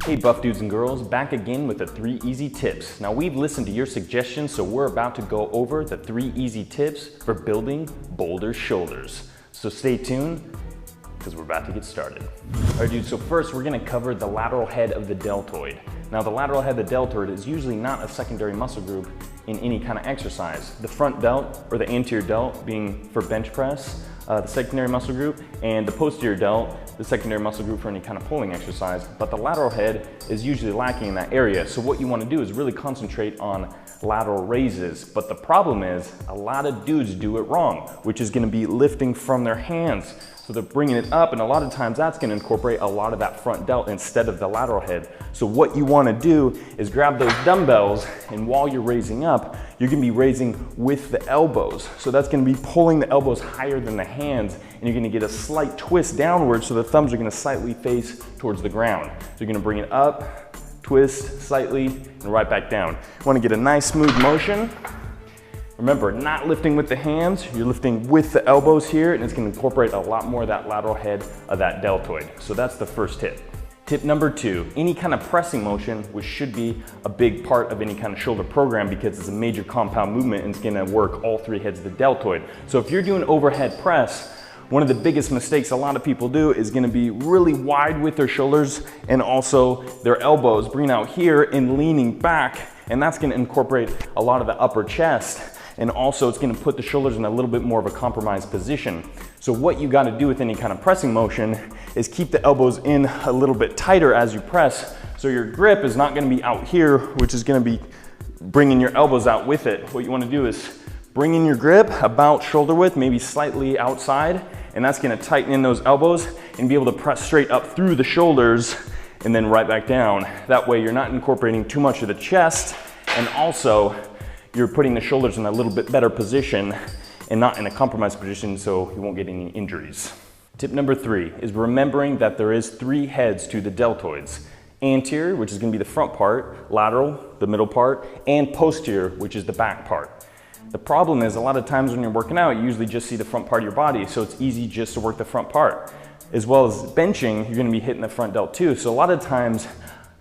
Hey buff dudes and girls, back again with the 3 easy tips. Now we've listened to your suggestions, so we're about to go over the 3 easy tips for building bolder shoulders. So stay tuned, because we're about to get started. All right dudes, so first we're gonna cover the lateral head of the deltoid. Now the lateral head of the deltoid is usually not a secondary muscle group in any kind of exercise. The front delt, or the anterior delt, being for bench press, the secondary muscle group, and the posterior delt, the secondary muscle group for any kind of pulling exercise, but the lateral head is usually lacking in that area. So what you want to do is really concentrate on lateral raises, but the problem is a lot of dudes do it wrong, which is going to be lifting from their hands. So they're bringing it up, and a lot of times that's going to incorporate a lot of that front delt instead of the lateral head. So what you want to do is grab those dumbbells, and while you're raising up, you're going to be raising with the elbows. So that's going to be pulling the elbows higher than the hands, and you're going to get a slight twist downward, so the thumbs are going to slightly face towards the ground. So you're going to bring it up, twist slightly, and right back down. You want to get a nice smooth motion. Remember, not lifting with the hands, you're lifting with the elbows here, and it's gonna incorporate a lot more of that lateral head of that deltoid. So that's the first tip. Tip number 2, any kind of pressing motion, which should be a big part of any kind of shoulder program because it's a major compound movement and it's gonna work all 3 heads of the deltoid. So if you're doing overhead press, one of the biggest mistakes a lot of people do is gonna be really wide with their shoulders and also their elbows, bringing out here and leaning back, and that's gonna incorporate a lot of the upper chest. And also it's gonna put the shoulders in a little bit more of a compromised position. So what you gotta do with any kind of pressing motion is keep the elbows in a little bit tighter as you press. So your grip is not gonna be out here, which is gonna be bringing your elbows out with it. What you wanna do is bring in your grip about shoulder width, maybe slightly outside, and that's gonna tighten in those elbows and be able to press straight up through the shoulders and then right back down. That way you're not incorporating too much of the chest, and also you're putting the shoulders in a little bit better position and not in a compromised position, so you won't get any injuries. Tip number 3 is remembering that there is 3 heads to the deltoids. Anterior, which is gonna be the front part, lateral, the middle part, and posterior, which is the back part. The problem is a lot of times when you're working out, you usually just see the front part of your body, so it's easy just to work the front part. As well as benching, you're gonna be hitting the front delt too. So a lot of times,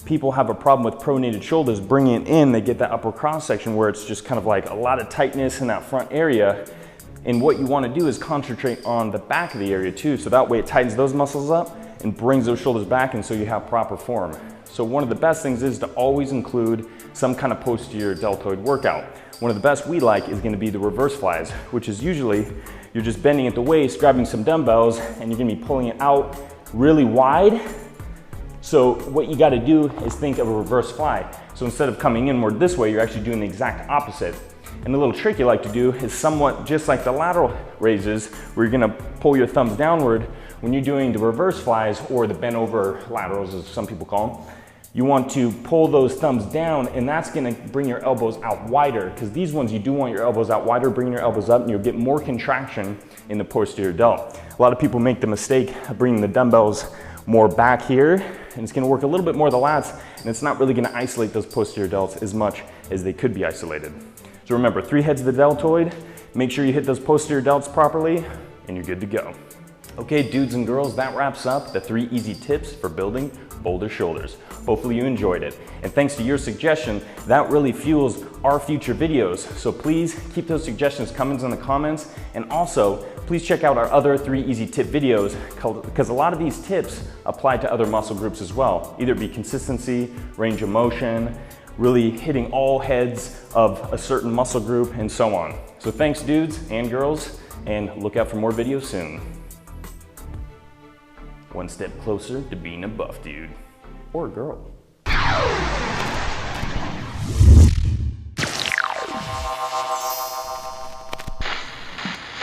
people have a problem with pronated shoulders, bringing it in, they get that upper cross section where it's just kind of like a lot of tightness in that front area. And what you want to do is concentrate on the back of the area too, so that way it tightens those muscles up and brings those shoulders back, and so you have proper form. So one of the best things is to always include some kind of posterior deltoid workout. One of the best we like is going to be the reverse flies, which is usually you're just bending at the waist, grabbing some dumbbells, and you're going to be pulling it out really wide. So what you got to do is think of a reverse fly. So instead of coming inward this way, you're actually doing the exact opposite. And the little trick you like to do is somewhat just like the lateral raises, where you're going to pull your thumbs downward. When you're doing the reverse flies, or the bent over laterals as some people call them, you want to pull those thumbs down, and that's going to bring your elbows out wider, because these ones you do want your elbows out wider, bring your elbows up, and you'll get more contraction in the posterior delt. A lot of people make the mistake of bringing the dumbbells more back here, and it's gonna work a little bit more of the lats, and it's not really gonna isolate those posterior delts as much as they could be isolated. So remember, 3 heads of the deltoid, make sure you hit those posterior delts properly, and you're good to go. Okay, dudes and girls, that wraps up the 3 easy tips for building bolder shoulders. Hopefully you enjoyed it. And thanks to your suggestion, that really fuels our future videos. So please keep those suggestions coming in the comments. And also, please check out our other 3 easy tip videos, because a lot of these tips apply to other muscle groups as well. Either it be consistency, range of motion, really hitting all heads of a certain muscle group, and so on. So thanks dudes and girls, and look out for more videos soon. One step closer to being a buff dude. Or a girl.